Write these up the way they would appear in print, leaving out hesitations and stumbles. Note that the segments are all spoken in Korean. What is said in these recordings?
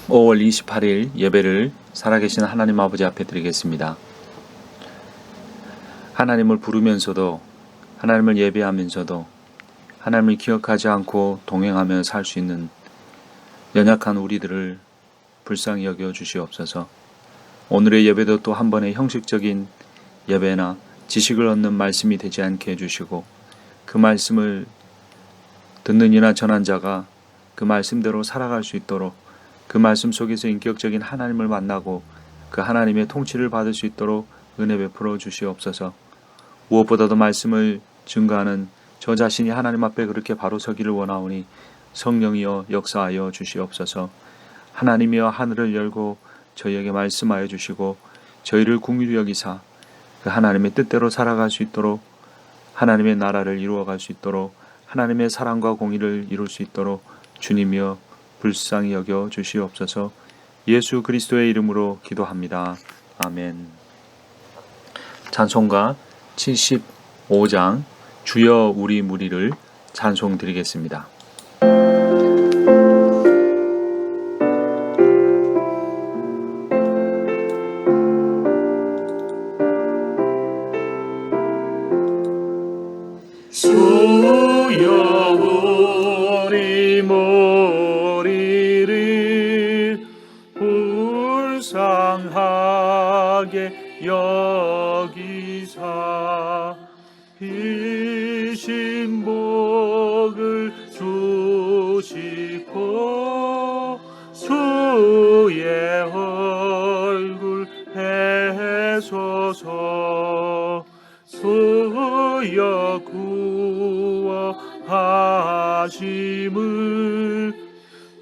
5월 28일 예배를 살아계신 하나님 아버지 앞에 드리겠습니다. 하나님을 부르면서도, 하나님을 예배하면서도 하나님을 기억하지 않고 동행하며 살 수 있는 연약한 우리들을 불쌍히 여겨 주시옵소서. 오늘의 예배도 또 한 번의 형식적인 예배나 지식을 얻는 말씀이 되지 않게 해주시고, 그 말씀을 듣는 이나 전한 자가 그 말씀대로 살아갈 수 있도록, 그 말씀 속에서 인격적인 하나님을 만나고 그 하나님의 통치를 받을 수 있도록 은혜 베풀어 주시옵소서. 무엇보다도 말씀을 증거하는 저 자신이 하나님 앞에 그렇게 바로 서기를 원하오니 성령이여 역사하여 주시옵소서. 하나님이여 하늘을 열고 저희에게 말씀하여 주시고 저희를 긍휼히 여기사 그 하나님의 뜻대로 살아갈 수 있도록, 하나님의 나라를 이루어갈 수 있도록, 하나님의 사랑과 공의를 이룰 수 있도록 주님이여 불쌍히 여겨 주시옵소서. 예수 그리스도의 이름으로 기도합니다. 아멘. 찬송가 75장 주여 우리 무리를 찬송 드리겠습니다. 주여 우리 무리를 불쌍하게 여기사 비신 복을 주시고 주의 얼굴 배소서. 주여 구원하심을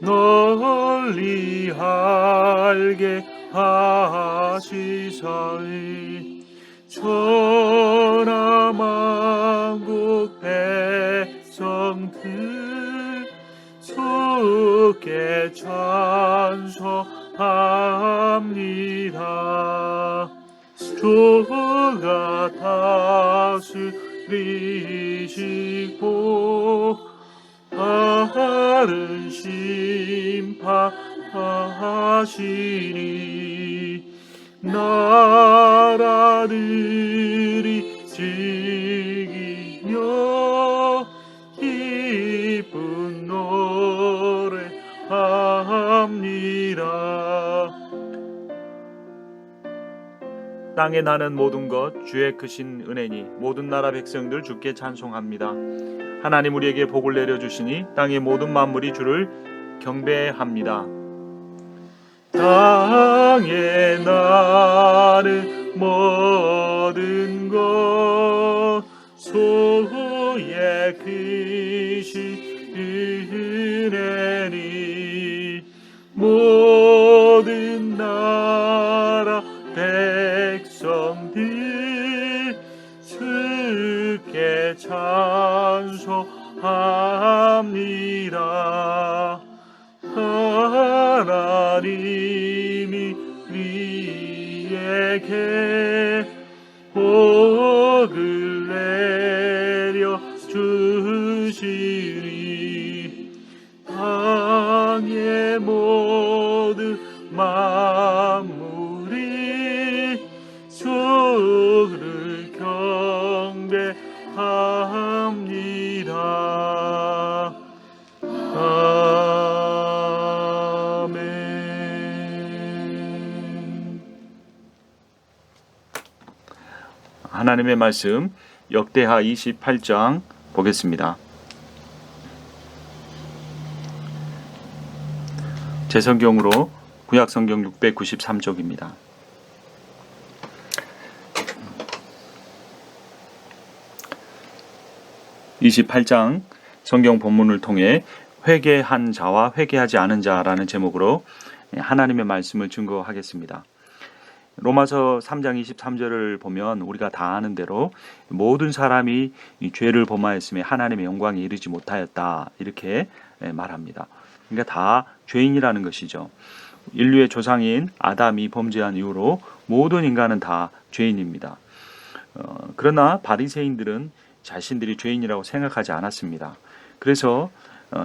널리 알게 하시사이. 천하만국 백성들 주께 찬송합니다. 주가 다스리시고 바른 심판하시니 나라들이 즐기며 기쁜 노래합니다. 땅에 나는 모든 것 주의 크신 은혜니 모든 나라 백성들 주께 찬송합니다. 하나님 우리에게 복을 내려주시니 땅의 모든 만물이 주를 경배합니다. 땅에 나는 모든 것 주의 크신 은혜니 모든 나라 백성들 주께 찬송합니다. 하나님이 우리에게 복을 내려 주시니 땅의 모든 만물이 주를 경배합니다. 아멘. 하나님의 말씀 역대하 28장 보겠습니다. 제 성경으로 구약성경 693쪽입니다. (28장) 성경 본문을 통해 회개한 자와 회개하지 않은 자라는 제목으로 하나님의 말씀을 증거하겠습니다. 로마서 3장 23절을 보면 우리가 다 아는 대로 모든 사람이 이 죄를 범하였음에 하나님의 영광에 이르지 못하였다, 이렇게 말합니다. 그러니까 다 죄인이라는 것이죠. 인류의 조상인 아담이 범죄한 이후로 모든 인간은 다 죄인입니다. 그러나 바리새인들은 자신들이 죄인이라고 생각하지 않았습니다. 그래서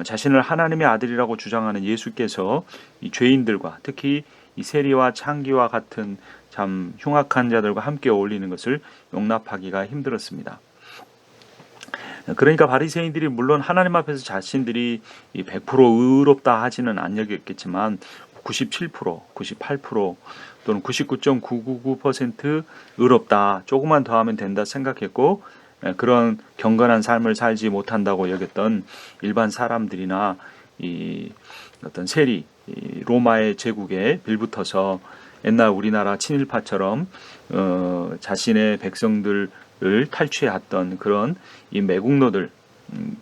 자신을 하나님의 아들이라고 주장하는 예수께서 이 죄인들과 특히 이 세리와 창기와 같은 참 흉악한 자들과 함께 어울리는 것을 용납하기가 힘들었습니다. 그러니까 바리새인들이 물론 하나님 앞에서 자신들이 100% 의롭다 하지는 않겠지만 97%, 98% 또는 99.999% 의롭다, 조금만 더 하면 된다 생각했고 그런 경건한 삶을 살지 못한다고 여겼던 일반 사람들이나 이 어떤 세리, 로마의 제국에 빌붙어서 옛날 우리나라 친일파처럼 자신의 백성들을 탈취해왔던 그런 이 매국노들,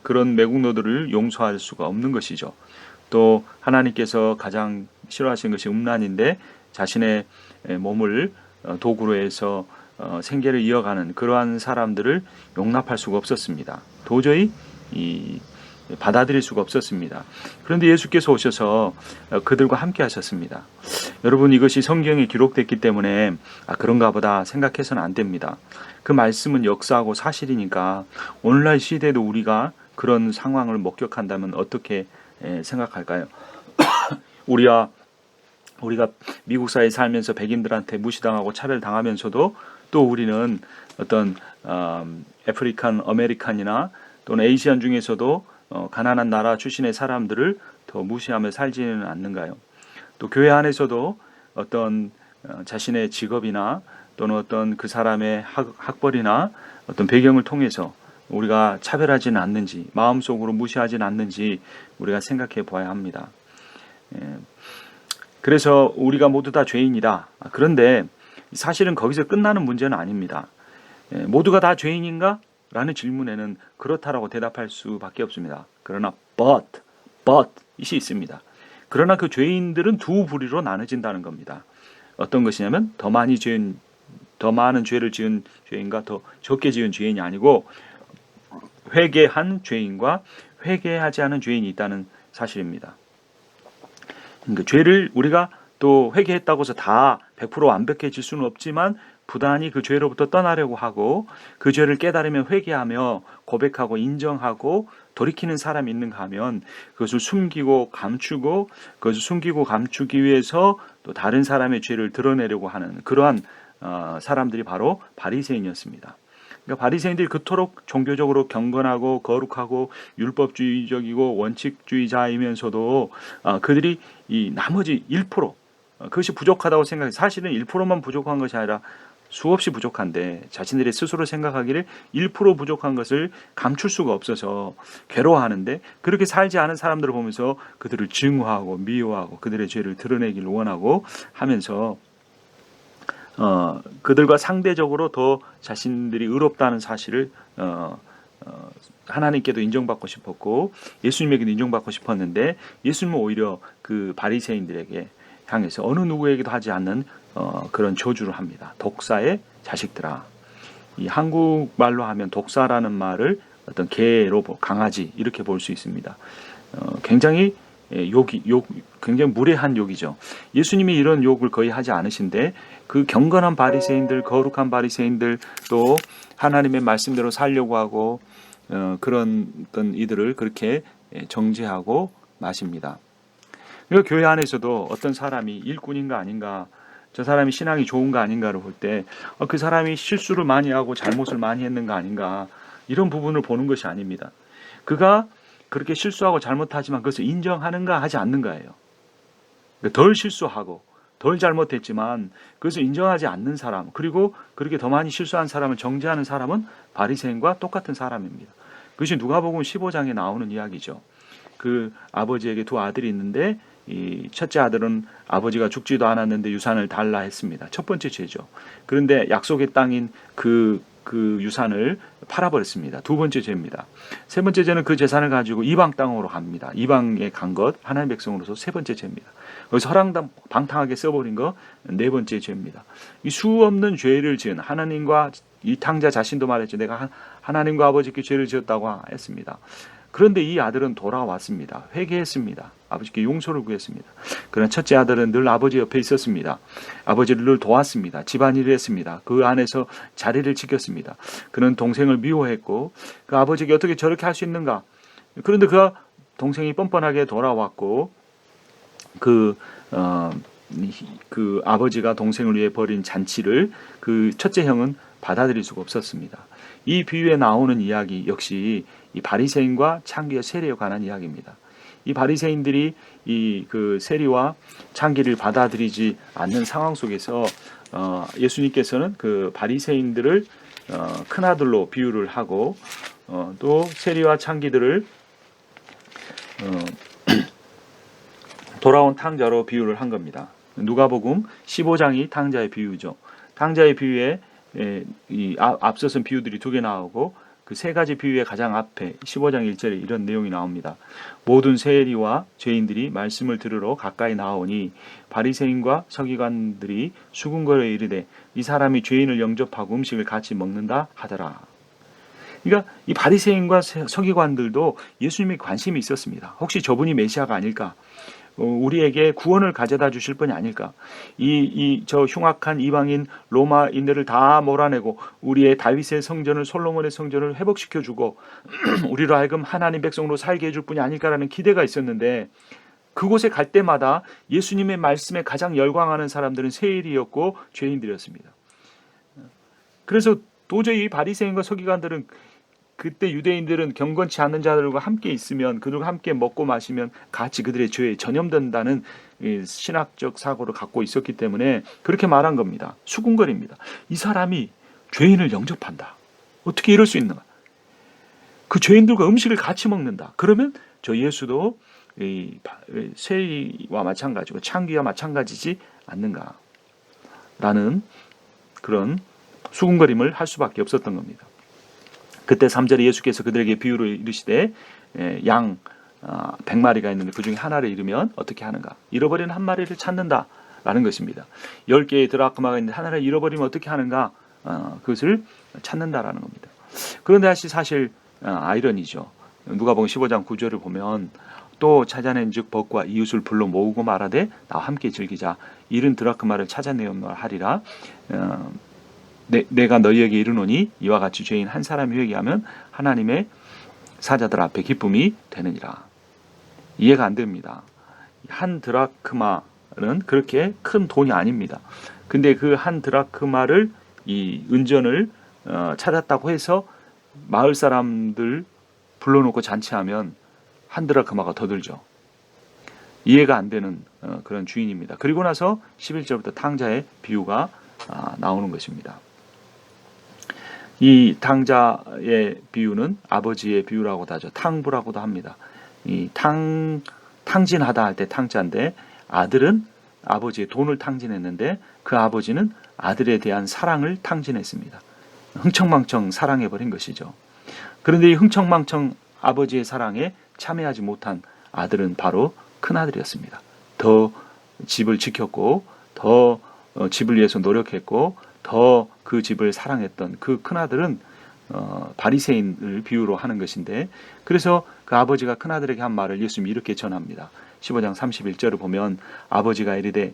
그런 매국노들을 용서할 수가 없는 것이죠. 또 하나님께서 가장 싫어하시는 것이 음란인데 자신의 몸을 도구로 해서 생계를 이어가는 그러한 사람들을 용납할 수가 없었습니다. 도저히 받아들일 수가 없었습니다. 그런데 예수께서 오셔서 그들과 함께 하셨습니다. 여러분, 이것이 성경에 기록됐기 때문에 그런가 보다 생각해서는 안 됩니다. 그 말씀은 역사하고 사실이니까 오늘날 시대에도 우리가 그런 상황을 목격한다면 어떻게 생각할까요? 우리가 미국 사회에 살면서 백인들한테 무시당하고 차별당하면서도 또 우리는 어떤 아프리칸 아메리칸이나 또는 에이시안 중에서도 가난한 나라 출신의 사람들을 더 무시하며 살지는 않는가요? 또 교회 안에서도 어떤 자신의 직업이나 또는 어떤 그 사람의 학벌이나 어떤 배경을 통해서 우리가 차별하지는 않는지, 마음속으로 무시하지는 않는지 우리가 생각해 봐야 합니다. 그래서 우리가 모두 다 죄인이다. 그런데 사실은 거기서 끝나는 문제는 아닙니다. 모두가 다 죄인인가? 라는 질문에는 그렇다라고 대답할 수밖에 없습니다. 그러나 but 이시 있습니다. 그러나 그 죄인들은 두 부류로 나눠진다는 겁니다. 어떤 것이냐면 더 많은 죄를 지은 죄인과 더 적게 지은 죄인이 아니고 회개한 죄인과 회개하지 않은 죄인이 있다는 사실입니다. 그러니까 죄를 우리가 또 회개했다고 해서 다 100% 완벽해질 수는 없지만 부단히 그 죄로부터 떠나려고 하고 그 죄를 깨달으면 회개하며 고백하고 인정하고 돌이키는 사람이 있는가 하면 그것을 숨기고 감추고 그것을 숨기고 감추기 위해서 또 다른 사람의 죄를 드러내려고 하는 그러한 사람들이 바로 바리새인이었습니다. 그러니까 바리새인들이 그토록 종교적으로 경건하고 거룩하고 율법주의적이고 원칙주의자이면서도 그들이 이 나머지 1% 그것이 부족하다고 생각해 사실은 1%만 부족한 것이 아니라 수없이 부족한데 자신들이 스스로 생각하기를 1% 부족한 것을 감출 수가 없어서 괴로워하는데 그렇게 살지 않은 사람들을 보면서 그들을 증오하고 미워하고 그들의 죄를 드러내기를 원하고 하면서 그들과 상대적으로 더 자신들이 의롭다는 사실을 하나님께도 인정받고 싶었고 예수님에게도 인정받고 싶었는데 예수님은 오히려 그 바리새인들에게 향해서 어느 누구에게도 하지 않는 그런 저주를 합니다. 독사의 자식들아. 이 한국말로 하면 독사라는 말을 어떤 개로 강아지 이렇게 볼 수 있습니다. 굉장히 굉장히 무례한 욕이죠. 예수님이 이런 욕을 거의 하지 않으신데 그 경건한 바리새인들, 거룩한 바리새인들 또 하나님의 말씀대로 살려고 하고 그런 어떤 이들을 그렇게 정죄하고 마십니다. 그리고 교회 안에서도 어떤 사람이 일꾼인가 아닌가, 저 사람이 신앙이 좋은가 아닌가를 볼 때 그 사람이 실수를 많이 하고 잘못을 많이 했는가 아닌가 이런 부분을 보는 것이 아닙니다. 그가 그렇게 실수하고 잘못하지만 그것을 인정하는가 하지 않는가예요. 덜 실수하고 덜 잘못했지만 그것을 인정하지 않는 사람 그리고 그렇게 더 많이 실수한 사람을 정죄하는 사람은 바리새인과 똑같은 사람입니다. 그것이 누가복음 15장에 나오는 이야기죠. 그 아버지에게 두 아들이 있는데 이 첫째 아들은 아버지가 죽지도 않았는데 유산을 달라 했습니다. 첫 번째 죄죠. 그런데 약속의 땅인 그 유산을 팔아버렸습니다. 두 번째 죄입니다. 세 번째 죄는 그 재산을 가지고 이방 땅으로 갑니다. 이방에 간 것 하나님의 백성으로서 세 번째 죄입니다. 거기서 허랑방탕하게 써버린 거 네 번째 죄입니다. 이 수없는 죄를 지은 하나님과 이 탕자 자신도 말했죠. 내가 하나님과 아버지께 죄를 지었다고 했습니다. 그런데 이 아들은 돌아왔습니다. 회개했습니다. 아버지께 용서를 구했습니다. 그러나 첫째 아들은 늘 아버지 옆에 있었습니다. 아버지를 늘 도왔습니다. 집안일을 했습니다. 그 안에서 자리를 지켰습니다. 그는 동생을 미워했고 그 아버지에게 어떻게 저렇게 할 수 있는가. 그런데 그가 동생이 뻔뻔하게 돌아왔고 그 아버지가 동생을 위해 벌인 잔치를 그 첫째 형은 받아들일 수가 없었습니다. 이 비유에 나오는 이야기 역시 이 바리새인과 창기와 세리에 관한 이야기입니다. 이 바리새인들이 이 그 세리와 창기를 받아들이지 않는 상황 속에서 예수님께서는 그 바리새인들을 큰 아들로 비유를 하고 또 세리와 창기들을 돌아온 탕자로 비유를 한 겁니다. 누가복음 15장이 탕자의 비유죠. 탕자의 비유에 앞서선 비유들이 두 개 나오고 그 세 가지 비유의 가장 앞에 15장 1절에 이런 내용이 나옵니다. 모든 세리와 죄인들이 말씀을 들으러 가까이 나오니 바리새인과 서기관들이 수군거려 이르되 이 사람이 죄인을 영접하고 음식을 같이 먹는다 하더라. 그러니까 이 바리새인과 서기관들도 예수님에 관심이 있었습니다. 혹시 저분이 메시아가 아닐까? 우리에게 구원을 가져다 주실 분이 아닐까? 저 흉악한 이방인 로마인들을 다 몰아내고 우리의 다윗의 성전을 솔로몬의 성전을 회복시켜 주고 우리로 하여금 하나님 백성으로 살게 해줄 분이 아닐까라는 기대가 있었는데 그곳에 갈 때마다 예수님의 말씀에 가장 열광하는 사람들은 세리였고 죄인들이었습니다. 그래서 도저히 바리새인과 서기관들은 그때 유대인들은 경건치 않은 자들과 함께 있으면 그들과 함께 먹고 마시면 같이 그들의 죄에 전염된다는 신학적 사고를 갖고 있었기 때문에 그렇게 말한 겁니다. 수군거립니다. 이 사람이 죄인을 영접한다. 어떻게 이럴 수 있는가? 그 죄인들과 음식을 같이 먹는다. 그러면 저 예수도 세리와 마찬가지고 창기와 마찬가지지 않는가? 라는 그런 수군거림을 할 수밖에 없었던 겁니다. 그때 3절에 예수께서 그들에게 비유를 이르시되 양 100마리가 있는데 그 중에 하나를 잃으면 어떻게 하는가? 잃어버린 한 마리를 찾는다라는 것입니다. 10개의 드라크마가 있는데 하나를 잃어버리면 어떻게 하는가? 그것을 찾는다라는 겁니다. 그런데 사실 아이러니죠. 누가복음 15장 9절을 보면 또 찾아낸즉 벗과 이웃을 불러 모으고 말하되 나와 함께 즐기자. 잃은 드라크마를 찾아내었노라 하리라. 내가 너희에게 이르노니 이와 같이 죄인 한 사람이 회개하면 하나님의 사자들 앞에 기쁨이 되느니라. 이해가 안 됩니다. 한 드라크마는 그렇게 큰 돈이 아닙니다. 근데 그 한 드라크마를 이 은전을 찾았다고 해서 마을 사람들 불러놓고 잔치하면 한 드라크마가 더 들죠. 이해가 안 되는 그런 주인입니다. 그리고 나서 11절부터 탕자의 비유가 나오는 것입니다. 이 탕자의 비유는 아버지의 비유라고도 하죠. 탕부라고도 합니다. 이 탕진하다 할 때 탕자인데 아들은 아버지의 돈을 탕진했는데 그 아버지는 아들에 대한 사랑을 탕진했습니다. 흥청망청 사랑해버린 것이죠. 그런데 이 흥청망청 아버지의 사랑에 참여하지 못한 아들은 바로 큰아들이었습니다. 더 집을 지켰고 더 집을 위해서 노력했고 더 그 집을 사랑했던 그 큰아들은 바리새인을 비유로 하는 것인데 그래서 그 아버지가 큰아들에게 한 말을 예수님이 이렇게 전합니다. 15장 31절을 보면 아버지가 이르되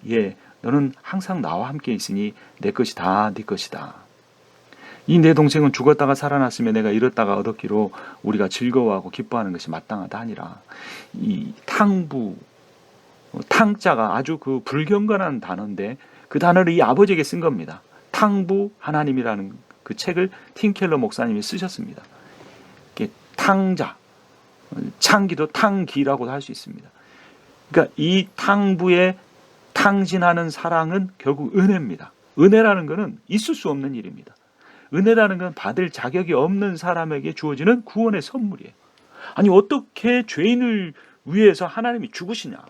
너는 항상 나와 함께 있으니 내 것이 다 네 것이다. 이 내 동생은 죽었다가 살아났으며 내가 잃었다가 얻었기로 우리가 즐거워하고 기뻐하는 것이 마땅하다 하니라. 이 탕자가 아주 그 불경건한 단어인데 그 단어를 이 아버지에게 쓴 겁니다. 탕부 하나님이라는 그 책을 팀켈러 목사님이 쓰셨습니다. 탕자, 창기도 탕기라고도 할 수 있습니다. 그러니까 이 탕부의 탕진하는 사랑은 결국 은혜입니다. 은혜라는 것은 있을 수 없는 일입니다. 은혜라는 건 받을 자격이 없는 사람에게 주어지는 구원의 선물이에요. 아니 어떻게 죄인을 위해서 하나님이 죽으시냐?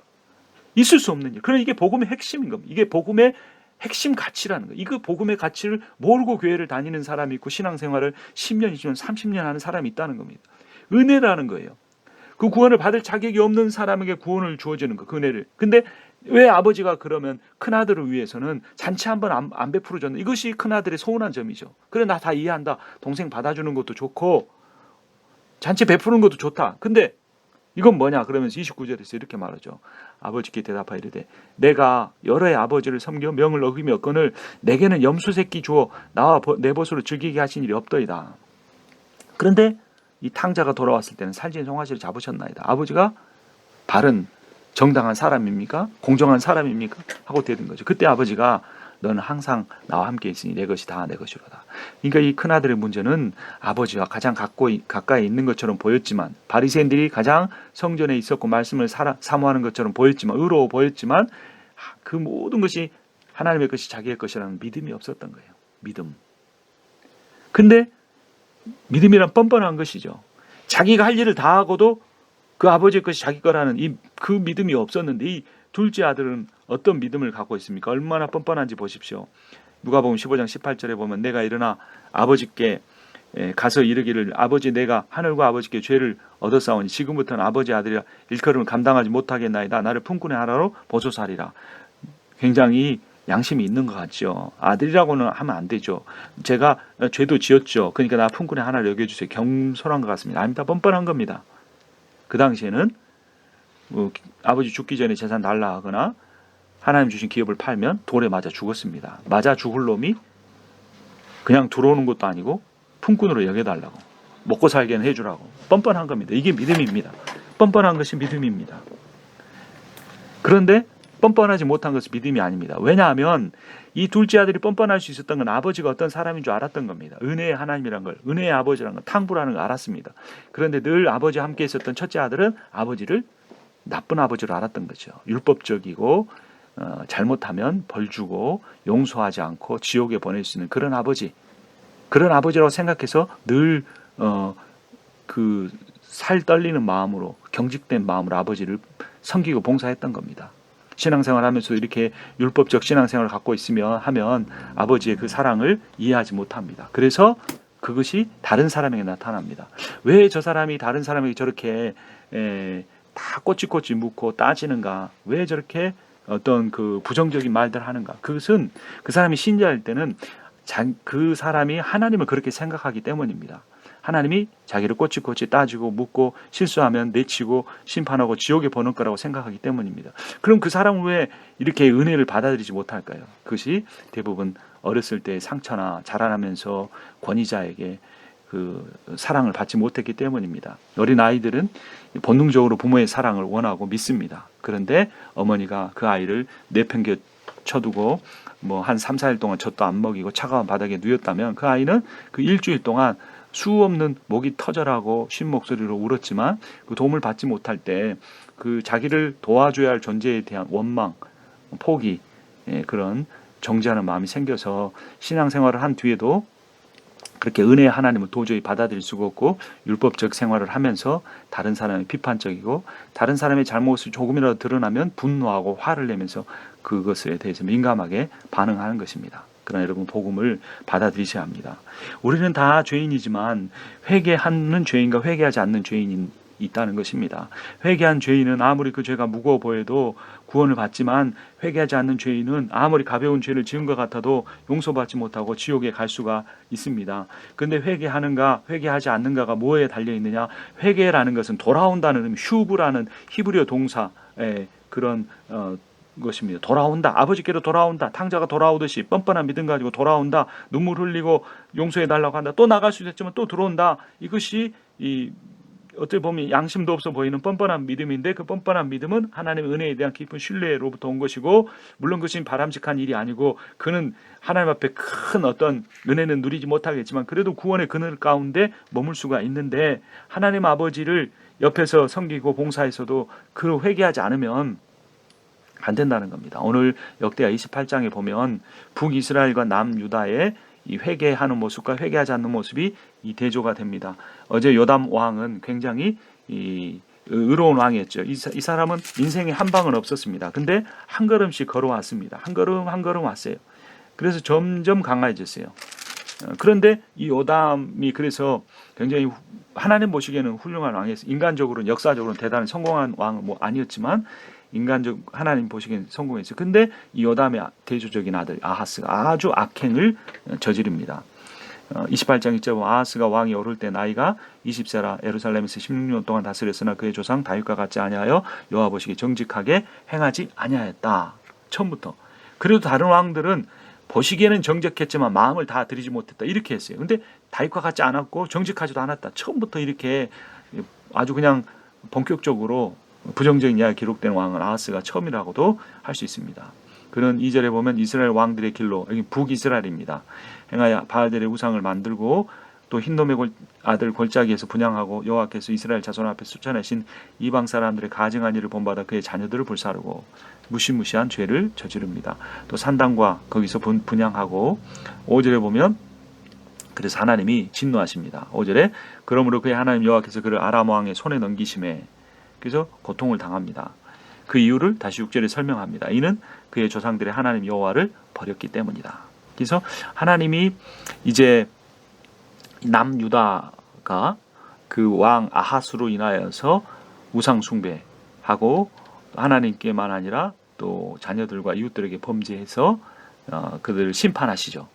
있을 수 없는 일. 그러나 이게 복음의 핵심인 겁니다. 이게 복음의 핵심 가치라는 거예요. 이거 복음의 가치를 모르고 교회를 다니는 사람이 있고 신앙생활을 10년, 20년, 30년 하는 사람이 있다는 겁니다. 은혜라는 거예요. 그 구원을 받을 자격이 없는 사람에게 구원을 주어지는 거, 그 은혜를. 근데 왜 아버지가 그러면 큰아들을 위해서는 잔치 한번 안 베풀어 줬나? 이것이 큰아들의 서운한 점이죠. 그래 나 다 이해한다. 동생 받아주는 것도 좋고 잔치 베푸는 것도 좋다. 근데 이건 뭐냐? 그러면서 29절에서 이렇게 말하죠. 아버지께 대답하여 이르되 내가 여러의 아버지를 섬겨 명을 어기며 내게는 염소 새끼 주어 나와 내 벗으로 즐기게 하신 일이 없더이다. 그런데 이 탕자가 돌아왔을 때는 살찐 송아지를 잡으셨나이다. 아버지가 바른 정당한 사람입니까? 공정한 사람입니까? 하고 되는 거죠. 그때 아버지가 너는 항상 나와 함께 있으니 내 것이 다 내 것이로다. 그러니까 이 큰아들의 문제는 아버지와 가장 가까이 있는 것처럼 보였지만, 바리새인들이 가장 성전에 있었고 말씀을 사모하는 것처럼 보였지만, 의로워 보였지만, 그 모든 것이 하나님의 것이 자기의 것이라는 믿음이 없었던 거예요. 믿음. 근데 믿음이란 뻔뻔한 것이죠. 자기가 할 일을 다 하고도 그 아버지의 것이 자기 거라는 그 믿음이 없었는데, 이 둘째 아들은 어떤 믿음을 갖고 있습니까? 얼마나 뻔뻔한지 보십시오. 누가복음 15장 18절에 보면 내가 일어나 아버지께 가서 이르기를 아버지 내가 하늘과 아버지께 죄를 얻었사오니 지금부터는 아버지 아들이라 일컬음을 감당하지 못하겠나이다. 나를 품꾼의 하나로 보소서하리라. 굉장히 양심이 있는 것 같죠. 아들이라고는 하면 안 되죠. 제가 죄도 지었죠. 그러니까 나 품꾼의 하나를 여겨주세요. 겸손한 것 같습니다. 아닙니다. 뻔뻔한 겁니다. 그 당시에는 아버지 죽기 전에 재산 달라 하거나 하나님 주신 기업을 팔면 돌에 맞아 죽었습니다. 맞아 죽을 놈이 그냥 들어오는 것도 아니고 품꾼으로 여겨달라고, 먹고 살게는 해주라고. 뻔뻔한 겁니다. 이게 믿음입니다. 뻔뻔한 것이 믿음입니다. 그런데 뻔뻔하지 못한 것은 믿음이 아닙니다. 왜냐하면 이 둘째 아들이 뻔뻔할 수 있었던 건 아버지가 어떤 사람인 줄 알았던 겁니다. 은혜의 하나님이란 걸, 은혜의 아버지라는 걸, 탕부라는 걸 알았습니다. 그런데 늘 아버지와 함께 있었던 첫째 아들은 아버지를 나쁜 아버지로 알았던 거죠. 율법적이고 잘못하면 벌 주고 용서하지 않고 지옥에 보낼 수 있는 그런 아버지라고 생각해서 늘 그 살 떨리는 마음으로, 경직된 마음으로 아버지를 섬기고 봉사했던 겁니다. 신앙생활하면서 이렇게 율법적 신앙생활을 갖고 있으면 하면 아버지의 그 사랑을 이해하지 못합니다. 그래서 그것이 다른 사람에게 나타납니다. 왜 저 사람이 다른 사람에게 저렇게 다 꼬치꼬치 묻고 따지는가? 왜 저렇게 어떤 그 부정적인 말들 하는가? 그것은 그 사람이 신자일 때는 그 사람이 하나님을 그렇게 생각하기 때문입니다. 하나님이 자기를 꼬치꼬치 따지고 묻고 실수하면 내치고 심판하고 지옥에 보낼 거라고 생각하기 때문입니다. 그럼 그 사람은 왜 이렇게 은혜를 받아들이지 못할까요? 그것이 대부분 어렸을 때의 상처나 자라나면서 권위자에게 그 사랑을 받지 못했기 때문입니다. 어린 아이들은 본능적으로 부모의 사랑을 원하고 믿습니다. 그런데 어머니가 그 아이를 내팽개쳐두고 한 3, 4일 동안 젖도 안 먹이고 차가운 바닥에 누웠다면 그 아이는 그 일주일 동안 수 없는 목이 터져라고 쉰 목소리로 울었지만 그 도움을 받지 못할 때 그 자기를 도와줘야 할 존재에 대한 원망, 포기, 그런 정죄하는 마음이 생겨서 신앙생활을 한 뒤에도 그렇게 은혜의 하나님을 도저히 받아들일 수가 없고 율법적 생활을 하면서 다른 사람이 비판적이고 다른 사람의 잘못이 조금이라도 드러나면 분노하고 화를 내면서 그것에 대해서 민감하게 반응하는 것입니다. 그러나 여러분, 복음을 받아들이셔야 합니다. 우리는 다 죄인이지만 회개하는 죄인과 회개하지 않는 죄인이 있다는 것입니다. 회개한 죄인은 아무리 그 죄가 무거워 보여도 구원을 받지만 회개하지 않는 죄인은 아무리 가벼운 죄를 지은 것 같아도 용서받지 못하고 지옥에 갈 수가 있습니다. 그런데 회개하는가 회개하지 않는가가 뭐에 달려있느냐? 회개라는 것은 돌아온다는 의미, 슈브라는 히브리어 동사의 그런 것입니다. 돌아온다. 아버지께로 돌아온다. 탕자가 돌아오듯이 뻔뻔한 믿음 가지고 돌아온다. 눈물 흘리고 용서해달라고 한다. 또 나갈 수 있었지만 또 들어온다. 이것이 어떻게 보면 양심도 없어 보이는 뻔뻔한 믿음인데, 그 뻔뻔한 믿음은 하나님의 은혜에 대한 깊은 신뢰로부터 온 것이고, 물론 그것이 바람직한 일이 아니고 그는 하나님 앞에 큰 어떤 은혜는 누리지 못하겠지만 그래도 구원의 그늘 가운데 머물 수가 있는데, 하나님 아버지를 옆에서 섬기고 봉사해서도 그 회개하지 않으면 안 된다는 겁니다. 오늘 역대하 28장에 보면 북이스라엘과 남유다의 이 회개하는 모습과 회개하지 않는 모습이 이 대조가 됩니다. 어제 요담 왕은 굉장히 의로운 왕이었죠. 이 사람은 인생에 한 방은 없었습니다. 근데 한 걸음씩 걸어왔습니다. 한 걸음 한 걸음 왔어요. 그래서 점점 강해졌어요. 그런데 이 요담이 그래서 굉장히 하나님 보시기에는 훌륭한 왕이었어요. 인간적으로는, 역사적으로는 대단히 성공한 왕은 아니었지만 인간적 하나님 보시기엔 성공했어요. 근데 이 요담의 대조적인 아들 아하스가 아주 악행을 저지릅니다. 28장 2절 아하스가 왕이 오를 때 나이가 20세라 예루살렘에서 16년 동안 다스렸으나 그의 조상 다윗과 같지 아니하여 여호와 보시기에 정직하게 행하지 아니하였다. 처음부터. 그래도 다른 왕들은 보시기에는 정직했지만 마음을 다 들이지 못했다. 이렇게 했어요. 근데 다윗과 같지 않았고 정직하지도 않았다. 처음부터 이렇게 아주 그냥 본격적으로 부정적인 이야기 기록된 왕은 아하스가 처음이라고도 할 수 있습니다. 그는 2절에 보면 이스라엘 왕들의 길로, 여기 북이스라엘입니다. 행하여 바알들의 우상을 만들고 또 흰놈의 아들 골짜기에서 분향하고 여호와께서 이스라엘 자손 앞에 쫓아내신 이방 사람들의 가증한 일을 본받아 그의 자녀들을 불사르고 무시무시한 죄를 저지릅니다. 또 산당과 거기서 분향하고 5절에 보면 그래서 하나님이 진노하십니다. 5절에 그러므로 그의 하나님 여호와께서 그를 아람 왕의 손에 넘기심에 그래서 고통을 당합니다. 그 이유를 다시 6절에 설명합니다. 이는 그의 조상들의 하나님 여호와를 버렸기 때문이다. 그래서 하나님이 이제 남유다가 그 왕 아하스로 인하여서 우상 숭배하고 하나님께만 아니라 또 자녀들과 이웃들에게 범죄해서 그들을 심판하시죠.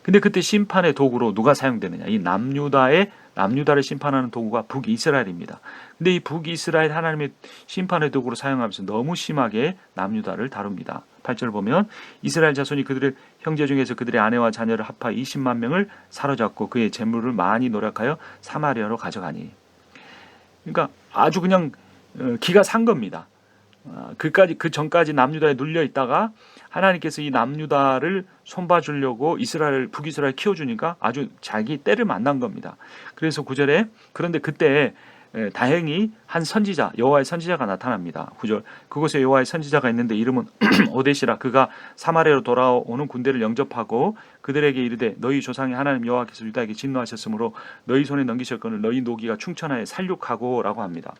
근데 그때 심판의 도구로 누가 사용되느냐? 이 남유다를 심판하는 도구가 북이스라엘입니다. 근데 이 북이스라엘 하나님의 심판의 도구로 사용하면서 너무 심하게 남유다를 다룹니다. 8절 보면 이스라엘 자손이 그들의 형제 중에서 그들의 아내와 자녀를 합하 20만 명을 사로잡고 그의 재물을 많이 노력하여 사마리아로 가져가니. 그러니까 아주 그냥 기가 산 겁니다. 그 전까지 남유다에 눌려 있다가 하나님께서 이 남유다를 손봐주려고 북이스라엘 키워주니까 아주 자기 때를 만난 겁니다. 그래서 9절에 그런데 그때 다행히 한 선지자 여호와의 선지자가 나타납니다. 9절 그곳에 여호와의 선지자가 있는데 이름은 오데시라. 그가 사마리아로 돌아오는 군대를 영접하고 그들에게 이르되 너희 조상의 하나님 여호와께서 유다에게 진노하셨으므로 너희 손에 넘기셨거늘 너희 노기가 충천하에 살육하고 라고 합니다.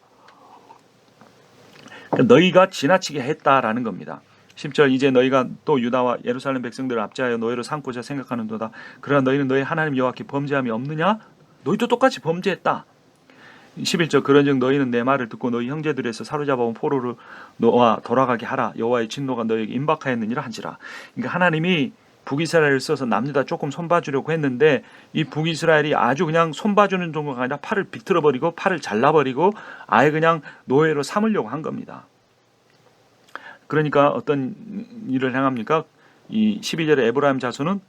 그러니까 너희가 지나치게 했다라는 겁니다. 10절 이제 너희가 또 유다와 예루살렘 백성들을 압제하여 노예로 삼고자 생각하는도다. 그러나 너희는 너희 하나님 여호와께 범죄함이 없느냐? 너희도 똑같이 범죄했다. 11절 그런즉 너희는 내 말을 듣고 너희 형제들에서 사로잡아온 포로를 너와 돌아가게 하라. 여호와의 진노가 너희에게 임박하였느니라 한지라. 그러니까 하나님이 북이스라엘을 써서 남유다 조금 손봐주려고 했는데 이 북이스라엘이 아주 그냥 손봐주는 정도가 아니라 팔을 비틀어버리고 팔을 잘라버리고 아예 그냥 노예로 삼으려고 한 겁니다. 그러니까 어떤 일을 행합니까? 이 12절에 에브라임 자손은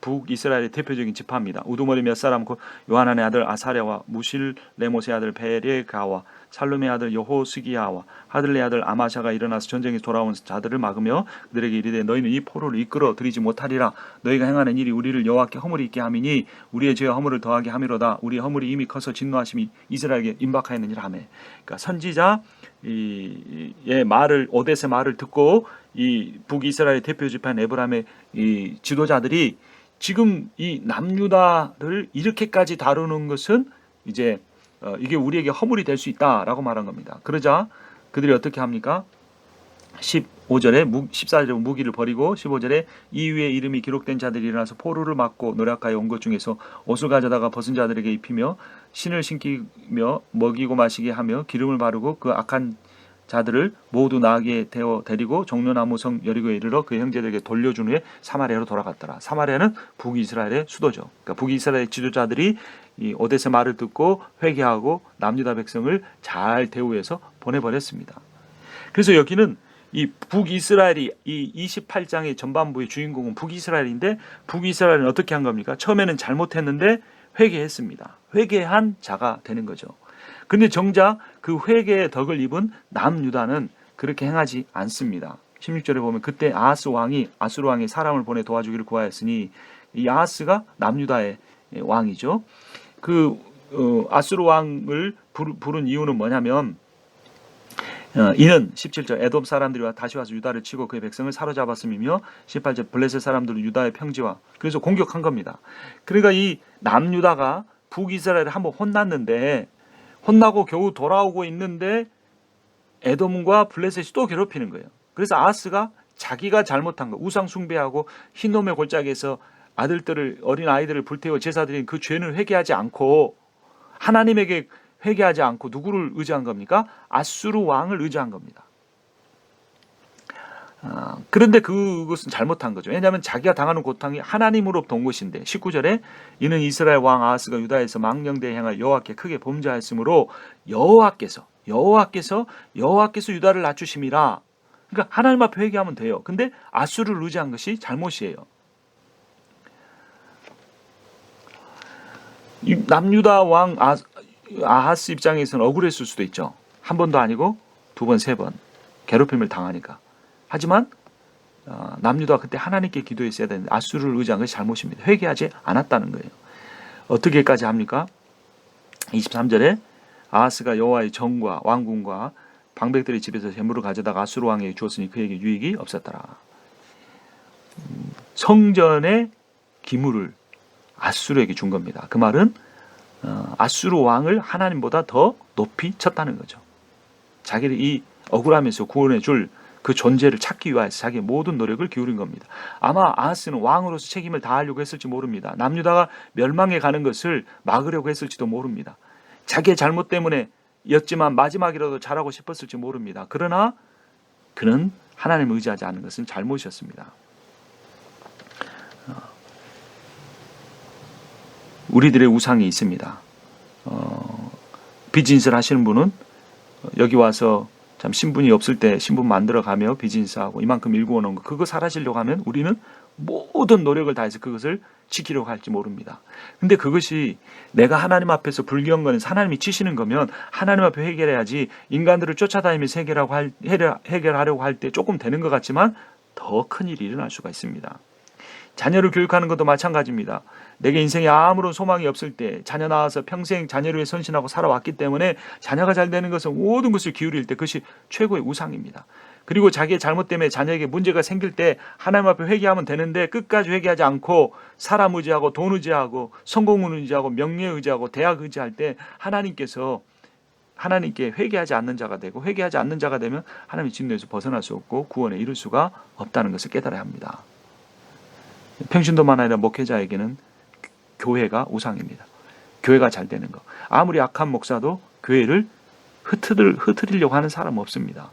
북이스라엘의 대표적인 지파입니다. 우두머리 몇 사람 곧 요하난의 아들 아사랴와 무실레못의 아들 베레가와 살룸의 아들 여호스기야와 하들레의 아들 아마샤가 일어나서 전쟁에 돌아온 자들을 막으며 그들에게 이르되 너희는 이 포로를 이끌어 들이지 못하리라. 너희가 행하는 일이 우리를 여호와께 허물이 있게 함이니 우리의 죄와 허물을 더하게 함이로다. 우리의 허물이 이미 커서 진노하심이 이스라엘에게 임박하였느니라 하며. 그러니까 선지자 의 말을 오뎃의 말을 듣고 이 북이스라엘 대표 지파인 에브라임의 이 지도자들이 지금 이 남유다를 이렇게까지 다루는 것은 이제 이게 우리에게 허물이 될 수 있다라고 말한 겁니다. 그러자 그들이 어떻게 합니까? 15절에 14절에 무기를 버리고 15절에 이 위에 이름이 기록된 자들이 일어나서 포로를 맞고 노략하여 온 것 중에서 옷을 가져다가 벗은 자들에게 입히며 신을 신기며 먹이고 마시게 하며 기름을 바르고 그 악한 자들을 모두 나귀에 태워 데리고 종려나무 성 여리고에 이르러 그 형제들에게 돌려준 후에 사마리아로 돌아갔더라. 사마리아는 북이스라엘의 수도죠. 그러니까 북이스라엘 지도자들이 이 오뎃의 말을 듣고 회개하고 남유다 백성을 잘 대우해서 보내버렸습니다. 그래서 여기는 이 북이스라엘이 이 28장의 전반부의 주인공은 북이스라엘인데 북이스라엘은 어떻게 한 겁니까? 처음에는 잘못했는데 회개했습니다. 회개한 자가 되는 거죠. 근데 정작 그 회개의 덕을 입은 남유다는 그렇게 행하지 않습니다. 16절에 보면 그때 아하스 왕이 아수르 왕이 사람을 보내 도와주기를 구하였으니 이 아하스가 남유다의 왕이죠. 그 아수르 왕을 부른 이유는 뭐냐면 이는 17절 에돔 사람들이 다시 와서 유다를 치고 그의 백성을 사로잡았음이며 18절 블레셋 사람들은 유다의 평지와 그래서 공격한 겁니다. 그러니까 이 남유다가 북이스라엘을 한번 혼났는데 혼나고 겨우 돌아오고 있는데 에돔과 블레셋이 또 괴롭히는 거예요. 그래서 아하스가 자기가 잘못한 거 우상 숭배하고 흰놈의 골짜기에서 어린 아이들을 불태워 제사드린 그 죄는 회개하지 않고 하나님에게 회개하지 않고 누구를 의지한 겁니까? 아수르 왕을 의지한 겁니다. 그런데 그것은 잘못한 거죠. 왜냐하면 자기가 당하는 고통이 하나님으로부터 온 것인데 19절에 이는 이스라엘 왕 아하스가 유다에서 망령되이 행하여 여호와께 크게 범죄하였으므로 여호와께서 유다를 낮추심이라. 그러니까 하나님 앞에 회개하면 돼요. 근데 아수르를 의지한 것이 잘못이에요. 남유다 왕 아하스 입장에서는 억울했을 수도 있죠. 한 번도 아니고 두 번, 세 번 괴롭힘을 당하니까. 하지만 남유다가 그때 하나님께 기도했어야 되는데 아수르를 의지한 것이 잘못입니다. 회개하지 않았다는 거예요. 어떻게까지 합니까? 23절에 아하스가 여호와의 정과 왕궁과 방백들의 집에서 재물을 가져다가 아수르 왕에게 주었으니 그에게 유익이 없었더라. 성전의 기물을 아수르에게 준 겁니다. 그 말은 아수르 왕을 하나님보다 더 높이 쳤다는 거죠. 자기를 이 억울하면서 구원해 줄 그 존재를 찾기 위해서 자기의 모든 노력을 기울인 겁니다. 아마 아하스는 왕으로서 책임을 다하려고 했을지 모릅니다. 남유다가 멸망해 가는 것을 막으려고 했을지도 모릅니다. 자기의 잘못 때문에 였지만 마지막이라도 잘하고 싶었을지 모릅니다. 그러나 그는 하나님을 의지하지 않는 것은 잘못이었습니다. 우리들의 우상이 있습니다. 비즈니스를 하시는 분은 여기 와서 참 신분이 없을 때 신분 만들어가며 비즈니스하고 이만큼 일구어 놓은 거 그거 사라지려고 하면 우리는 모든 노력을 다해서 그것을 지키려고 할지 모릅니다. 근데 그것이 내가 하나님 앞에서 불경한 거는 하나님이 치시는 거면 하나님 앞에 해결해야지 인간들을 쫓아다니면서 해결하려고 할 때 조금 되는 것 같지만 더 큰 일이 일어날 수가 있습니다. 자녀를 교육하는 것도 마찬가지입니다. 내게 인생에 아무런 소망이 없을 때 자녀 낳아서 평생 자녀를 위해 헌신하고 살아왔기 때문에 자녀가 잘 되는 것은 모든 것을 기울일 때 그것이 최고의 우상입니다. 그리고 자기의 잘못 때문에 자녀에게 문제가 생길 때 하나님 앞에 회개하면 되는데 끝까지 회개하지 않고 사람 의지하고 돈 의지하고 성공을 의지하고 명예 의지하고 대학 의지할 때 하나님께서 하나님께 회개하지 않는 자가 되고 회개하지 않는 자가 되면 하나님의 진노에서 벗어날 수 없고 구원에 이를 수가 없다는 것을 깨달아야 합니다. 평신도만 아니라 목회자에게는 교회가 우상입니다. 교회가 잘 되는 거. 아무리 악한 목사도 교회를 흐트리려고 하는 사람은 없습니다.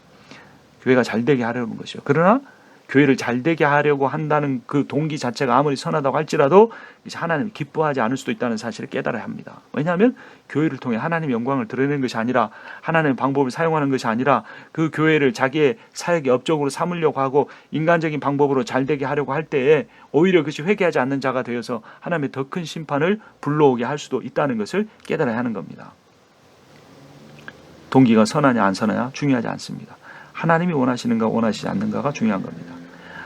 교회가 잘 되게 하려는 것이요. 그러나 교회를 잘 되게 하려고 한다는 그 동기 자체가 아무리 선하다고 할지라도 이제 하나님이 기뻐하지 않을 수도 있다는 사실을 깨달아야 합니다. 왜냐하면 교회를 통해 하나님의 영광을 드러내는 것이 아니라 하나님의 방법을 사용하는 것이 아니라 그 교회를 자기의 사역의 업적으로 삼으려고 하고 인간적인 방법으로 잘 되게 하려고 할 때에 오히려 그것이 회개하지 않는 자가 되어서 하나님의 더 큰 심판을 불러오게 할 수도 있다는 것을 깨달아야 하는 겁니다. 동기가 선하냐 안 선하냐 중요하지 않습니다. 하나님이 원하시는가 원하시지 않는가가 중요한 겁니다.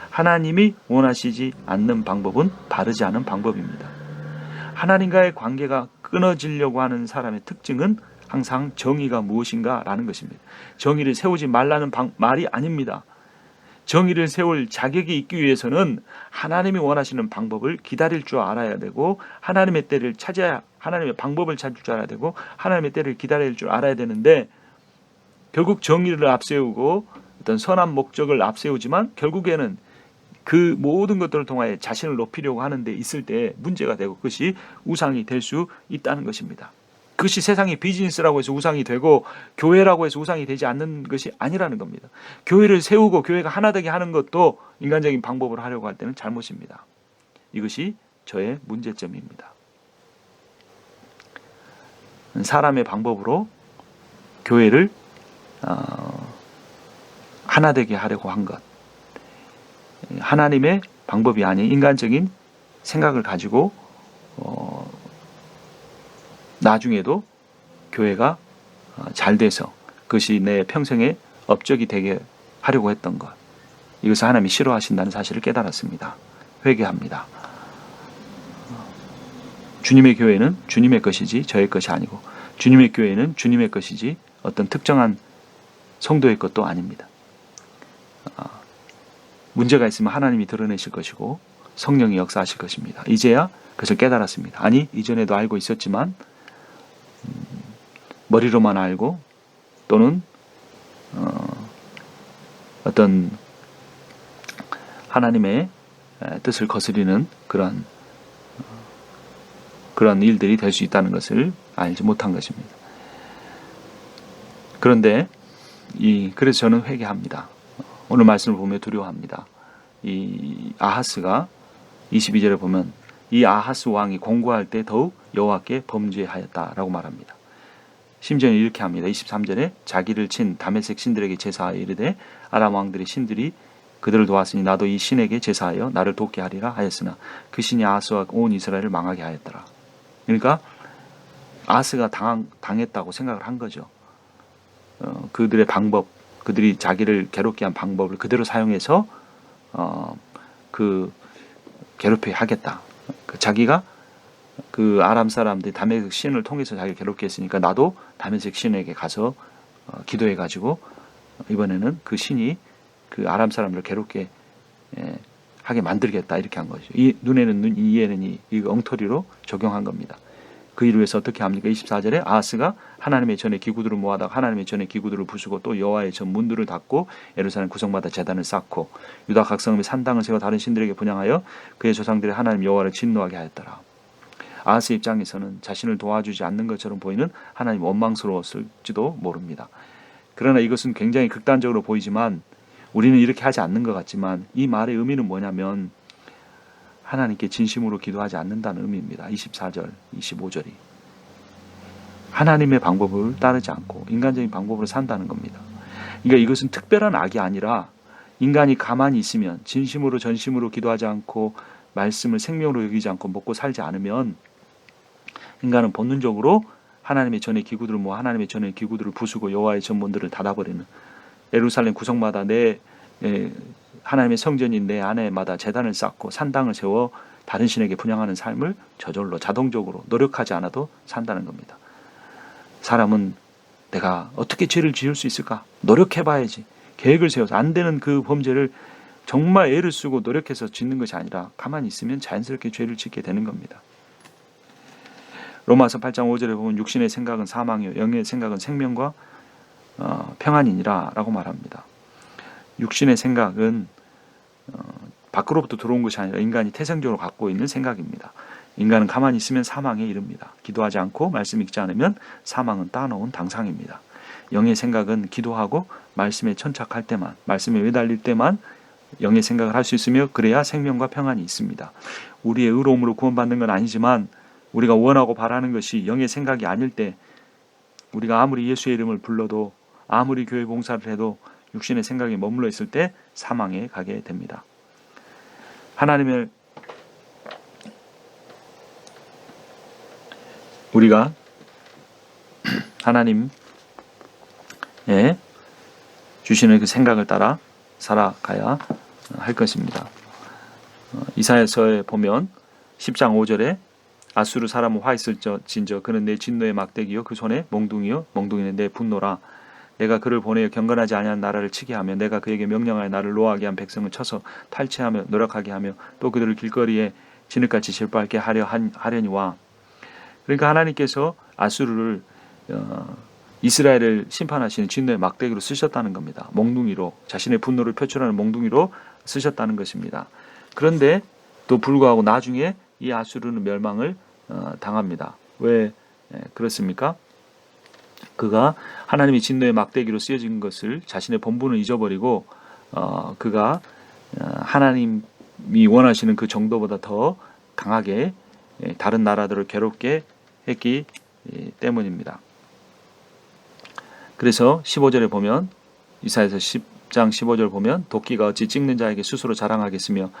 하나님이 원하시지 않는 방법은 바르지 않은 방법입니다. 하나님과의 관계가 끊어지려고 하는 사람의 특징은 항상 정의가 무엇인가 라는 것입니다. 정의를 세우지 말라는 말이 아닙니다. 정의를 세울 자격이 있기 위해서는 하나님이 원하시는 방법을 기다릴 줄 알아야 되고 하나님의 때를 찾아야 하나님의 방법을 찾을 줄 알아야 되고 하나님의 때를 기다릴 줄 알아야 되는데 결국 정의를 앞세우고 어떤 선한 목적을 앞세우지만 결국에는 그 모든 것들을 통하여 자신을 높이려고 하는 데 있을 때 문제가 되고 그것이 우상이 될 수 있다는 것입니다. 그것이 세상의 비즈니스라고 해서 우상이 되고 교회라고 해서 우상이 되지 않는 것이 아니라는 겁니다. 교회를 세우고 교회가 하나 되게 하는 것도 인간적인 방법으로 하려고 할 때는 잘못입니다. 이것이 저의 문제점입니다. 사람의 방법으로 교회를 하나 되게 하려고 한 것. 하나님의 방법이 아닌 인간적인 생각을 가지고 나중에도 교회가 잘 돼서 그것이 내 평생의 업적이 되게 하려고 했던 것. 이것을 하나님이 싫어하신다는 사실을 깨달았습니다. 회개합니다. 주님의 교회는 주님의 것이지 저의 것이 아니고 주님의 교회는 주님의 것이지 어떤 특정한 성도의 것도 아닙니다. 문제가 있으면 하나님이 드러내실 것이고 성령이 역사하실 것입니다. 이제야 그것을 깨달았습니다. 아니 이전에도 알고 있었지만 머리로만 알고 또는 어떤 하나님의 뜻을 거스리는 그런 일들이 될 수 있다는 것을 알지 못한 것입니다. 그런데 그래서 저는 회개합니다. 오늘 말씀을 보며 두려워합니다. 이 아하스가 22절에 보면 이 아하스 왕이 공고할 때 더욱 여호와께 범죄하였다라고 말합니다. 심지어는 이렇게 합니다. 23절에 자기를 친 다메섹 신들에게 제사하여 이르되 아람 왕들의 신들이 그들을 도왔으니 나도 이 신에게 제사하여 나를 돕게 하리라 하였으나 그 신이 아하스와 온 이스라엘을 망하게 하였더라. 그러니까 아하스가 당했다고 생각을 한 거죠. 그들의 방법, 그들이 자기를 괴롭게 한 방법을 그대로 사용해서 그 괴롭게 하겠다. 자기가 그 아람 사람들이 다메섹 신을 통해서 자기를 괴롭게 했으니까 나도 다메섹 신에게 가서 기도해가지고 이번에는 그 신이 그 아람 사람들을 괴롭게 하게 만들겠다 이렇게 한 거죠. 이 눈에는 눈, 이에는 이 엉터리로 적용한 겁니다. 그 일을 위해서 어떻게 합니까? 24절에 아하스가 하나님의 전에 기구들을 모아다가 하나님의 전에 기구들을 부수고 또 여호와의 전 문들을 닫고 예루살렘 구성마다 제단을 쌓고 유다 각 성읍에 산당을 세워 다른 신들에게 분향하여 그의 조상들의 하나님 여호와를 진노하게 하였더라. 아하스 입장에서는 자신을 도와주지 않는 것처럼 보이는 하나님 원망스러웠을지도 모릅니다. 그러나 이것은 굉장히 극단적으로 보이지만 우리는 이렇게 하지 않는 것 같지만 이 말의 의미는 뭐냐면 하나님께 진심으로 기도하지 않는다는 의미입니다. 24절, 25절이. 하나님의 방법을 따르지 않고 인간적인 방법으로 산다는 겁니다. 그러니까 이것은 특별한 악이 아니라 인간이 가만히 있으면 진심으로 전심으로 기도하지 않고 말씀을 생명으로 여기지 않고 먹고 살지 않으면 인간은 본능적으로 하나님의 전의 기구들을 모아 하나님의 전의 기구들을 부수고 여호와의 전문들을 닫아버리는 예루살렘 구성마다 내 하나님의 성전인 내 안에마다 제단을 쌓고 산당을 세워 다른 신에게 분향하는 삶을 저절로 자동적으로 노력하지 않아도 산다는 겁니다. 사람은 내가 어떻게 죄를 지을 수 있을까? 노력해봐야지. 계획을 세워서 안 되는 그 범죄를 정말 애를 쓰고 노력해서 짓는 것이 아니라 가만히 있으면 자연스럽게 죄를 짓게 되는 겁니다. 로마서 8장 5절에 보면 육신의 생각은 사망이요 영의 생각은 생명과 평안이니라 라고 말합니다. 육신의 생각은 밖으로부터 들어온 것이 아니라 인간이 태생적으로 갖고 있는 생각입니다. 인간은 가만히 있으면 사망에 이릅니다. 기도하지 않고 말씀 읽지 않으면 사망은 따놓은 당상입니다. 영의 생각은 기도하고 말씀에 천착할 때만, 말씀에 매달릴 때만 영의 생각을 할 수 있으며 그래야 생명과 평안이 있습니다. 우리의 의로움으로 구원받는 건 아니지만 우리가 원하고 바라는 것이 영의 생각이 아닐 때 우리가 아무리 예수의 이름을 불러도 아무리 교회 봉사를 해도 육신의 생각에 머물러 있을 때 사망에 가게 됩니다. 하나님을 우리가 하나님의 주시는 그 생각을 따라 살아가야 할 것입니다. 이사야서에 보면 10장 5절에 아수르 사람은 화 있을진저 그는 내 진노의 막대기요 그 손에 몽둥이요 몽둥이는 내 분노라. 내가 그를 보내어 경건하지 아니한 나라를 치게 하며 내가 그에게 명령하여 나를 노하게 한 백성을 쳐서 탈취하며 노력하게 하며 또 그들을 길거리에 진흙같이 질밟게 하려니와. 그러니까 하나님께서 아수르를 이스라엘을 심판하시는 진노의 막대기로 쓰셨다는 겁니다. 몽둥이로 자신의 분노를 표출하는 몽둥이로 쓰셨다는 것입니다. 그런데 또 불구하고 나중에 이 아수르는 멸망을 당합니다. 왜 그렇습니까? 그가 하나님의 진노의 막대기로 쓰여진 것을 자신의 본분을 잊어버리고 그가 하나님이 원하시는 그 정도보다 더 강하게 다른 나라들을 괴롭게 했기 때문입니다. 그래서 15절에 보면 이사야서 10장 15절 보면 도끼가 어찌 찍는 자에게 스스로 자랑하겠으며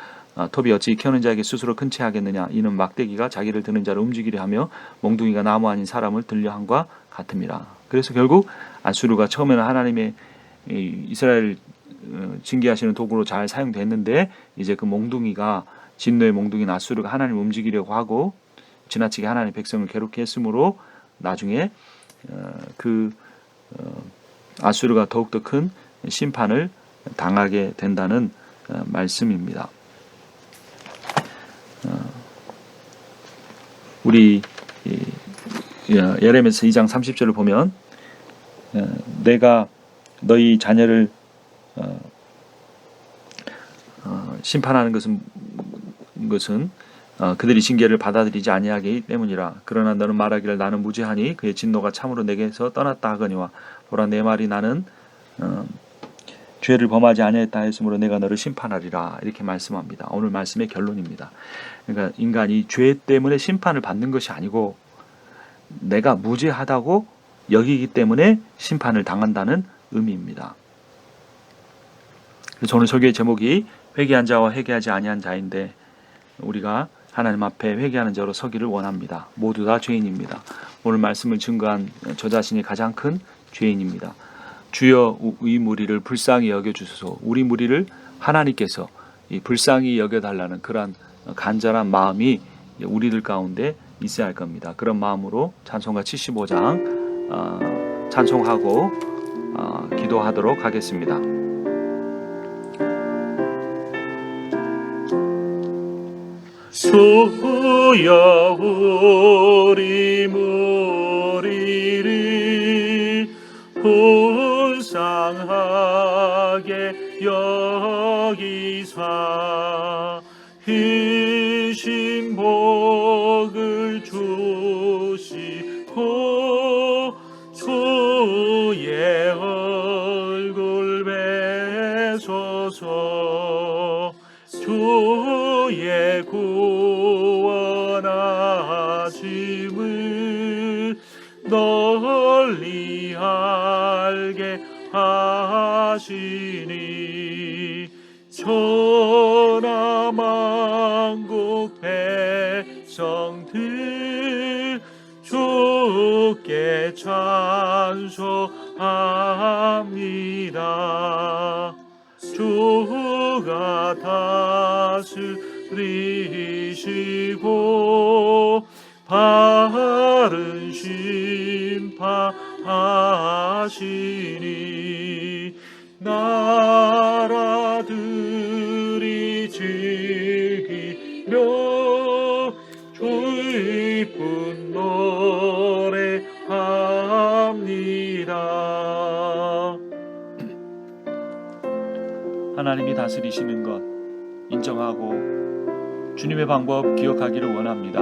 톱이 어찌 켜는 자에게 스스로 큰 채 하겠느냐. 이는 막대기가 자기를 드는 자를 움직이려 하며 몽둥이가 나무 아닌 사람을 들려 함과 같음이라. 그래서 결국 아수르가 처음에는 하나님의 이스라엘 징계하시는 도구로 잘 사용됐는데 이제 그 몽둥이가 진노의 몽둥이인 아수르가 하나님을 움직이려고 하고 지나치게 하나님의 백성을 괴롭게 했으므로 나중에 아수르가 더욱더 큰 심판을 당하게 된다는 말씀입니다. 우리 예레미야서 2장 30절을 보면 내가 너희 자녀를 심판하는 것은 그들이 징계를 받아들이지 아니하기 때문이라. 그러나 너는 말하기를 나는 무죄하니 그의 진노가 참으로 내게서 떠났다 하거니와 보라 내 말이 나는 죄를 범하지 아니했다 했으므로 내가 너를 심판하리라. 이렇게 말씀합니다. 오늘 말씀의 결론입니다. 그러니까 인간이 죄 때문에 심판을 받는 것이 아니고 내가 무죄하다고 여기기 때문에 심판을 당한다는 의미입니다. 그래서 오늘 설교의 제목이 회개한 자와 회개하지 아니한 자인데 우리가 하나님 앞에 회개하는 자로 서기를 원합니다. 모두 다 죄인입니다. 오늘 말씀을 증거한 저 자신이 가장 큰 죄인입니다. 주여 이 무리를 불쌍히 여겨주소서. 우리 무리를 하나님께서 이 불쌍히 여겨달라는 그러한 간절한 마음이 우리들 가운데 있어야 할 겁니다. 그런 마음으로 찬송가 75장 찬송하고 기도하도록 하겠습니다. 주여 우리 무리를 불쌍하게 여기사 희신 복을 주시고 주의 얼굴 뵈소서. 주의 구원하심을 널리 알게 하시니 천하만국 백성들 주께 찬송합니다. 주가 다스리시고 바른 심판하시니 나라들이 즐기며 주의 분 노래합니다. 하나님이 다스리시는 것 인정하고 주님의 방법 기억하기를 원합니다.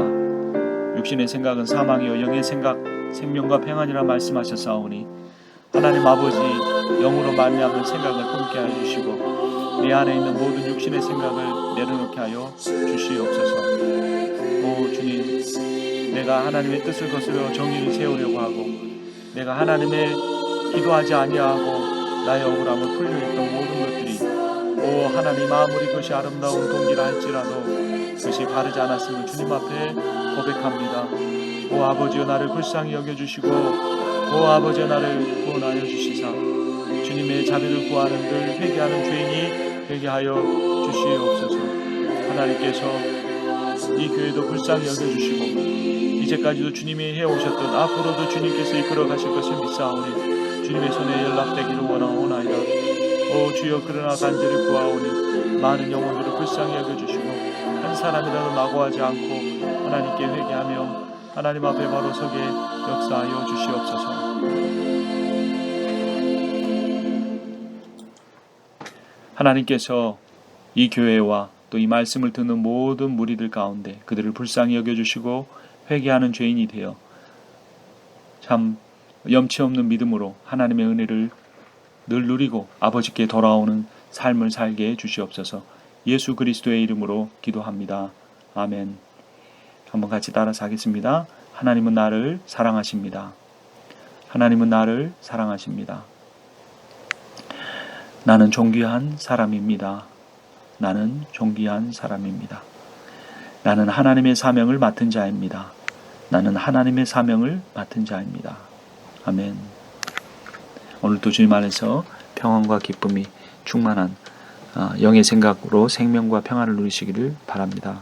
육신의 생각은 사망이요 영의 생각 생명과 평안이라 말씀하셨사오니 하나님 아버지 영으로 말미암는 생각을 품게 하여 주시고 내 안에 있는 모든 육신의 생각을 내려놓게 하여 주시옵소서. 오 주님, 내가 하나님의 뜻을 거스려 정의를 세우려고 하고 내가 하나님의 기도하지 아니하고 나의 억울함을 풀려 있던 모든 것들이 오 하나님 아무리 그것이 아름다운 동기라 할지라도 그것이 바르지 않았음을 주님 앞에 고백합니다. 오 아버지여 나를 불쌍히 여겨주시고 오 아버지여 나를 구원하여 주시사 주님의 자비를 구하는 들 회개하는 죄인이 되게 하여 주시옵소서. 하나님께서 이 교회도 불쌍히 여겨주시고 이제까지도 주님이 해오셨던 앞으로도 주님께서 이끌어 가실 것을 믿사오니 주님의 손에 연락되기를 원하오나이다. 오 주여 그러나 간절히 구하오니 많은 영혼들을 불쌍히 여겨주시고 한 사람이라도 낙오하지 않고 하나님께 회개하며 하나님 앞에 바로 서게 역사하여 주시옵소서. 하나님께서 이 교회와 또 이 말씀을 듣는 모든 무리들 가운데 그들을 불쌍히 여겨주시고 회개하는 죄인이 되어 참 염치 없는 믿음으로 하나님의 은혜를 늘 누리고 아버지께 돌아오는 삶을 살게 해 주시옵소서. 예수 그리스도의 이름으로 기도합니다. 아멘. 한번 같이 따라서 하겠습니다. 하나님은 나를 사랑하십니다. 하나님은 나를 사랑하십니다. 나는 존귀한 사람입니다. 나는 존귀한 사람입니다. 나는 하나님의 사명을 맡은 자입니다. 나는 하나님의 사명을 맡은 자입니다. 아멘. 오늘도 주님 안에서 평안과 기쁨이 충만한 영의 생각으로 생명과 평안을 누리시기를 바랍니다.